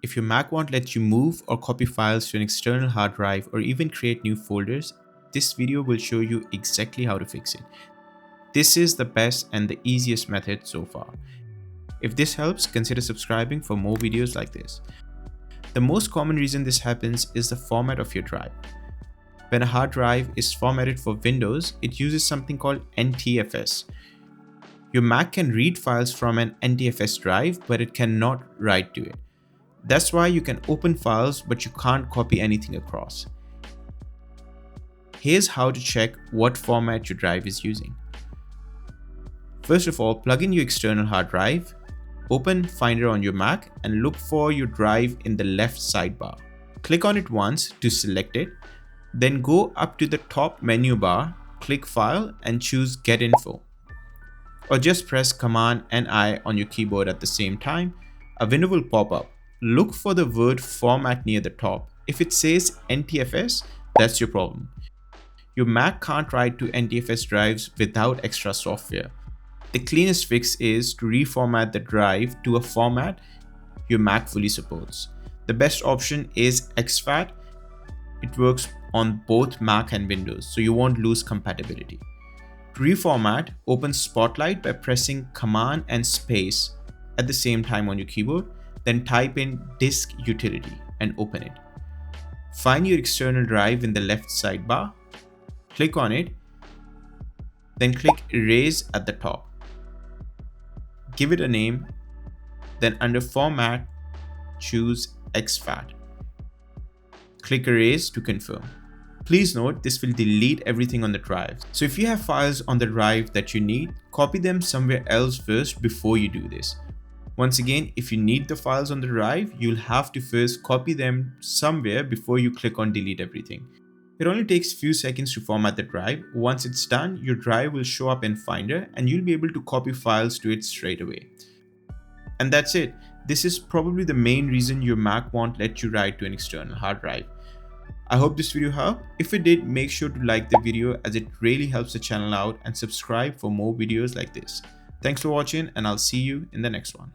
If your Mac won't let you move or copy files to an external hard drive or even create new folders, this video will show you exactly how to fix it. This is the best and the easiest method so far. If this helps, consider subscribing for more videos like this. The most common reason this happens is the format of your drive. When a hard drive is formatted for Windows, it uses something called NTFS. Your Mac can read files from an NTFS drive, but it cannot write to it. That's why you can open files, but you can't copy anything across. Here's how to check what format your drive is using. First of all, plug in your external hard drive, open Finder on your Mac, and look for your drive in the left sidebar. Click on it once to select it, then go up to the top menu bar, click File, and choose Get Info. Or just press Command and I on your keyboard at the same time. A window will pop up. Look for the word Format near the top. If it says NTFS, that's your problem. Your Mac can't write to NTFS drives without extra software. The cleanest fix is to reformat the drive to a format your Mac fully supports. The best option is exFAT. It works on both Mac and Windows, so you won't lose compatibility. To reformat, open Spotlight by pressing Command and Space at the same time on your keyboard, then type in Disk Utility and open it. Find your external drive in the left sidebar, click on it, then click Erase at the top. Give it a name, then under Format, choose exFAT. Click Erase to confirm. Please note, this will delete everything on the drive. So if you have files on the drive that you need, copy them somewhere else first before you do this. Once again, if you need the files on the drive, you'll have to first copy them somewhere before you click on delete everything. It only takes a few seconds to format the drive. Once it's done, your drive will show up in Finder and you'll be able to copy files to it straight away. And that's it. This is probably the main reason your Mac won't let you write to an external hard drive. I hope this video helped. If it did, make sure to like the video as it really helps the channel out, and subscribe for more videos like this. Thanks for watching, and I'll see you in the next one.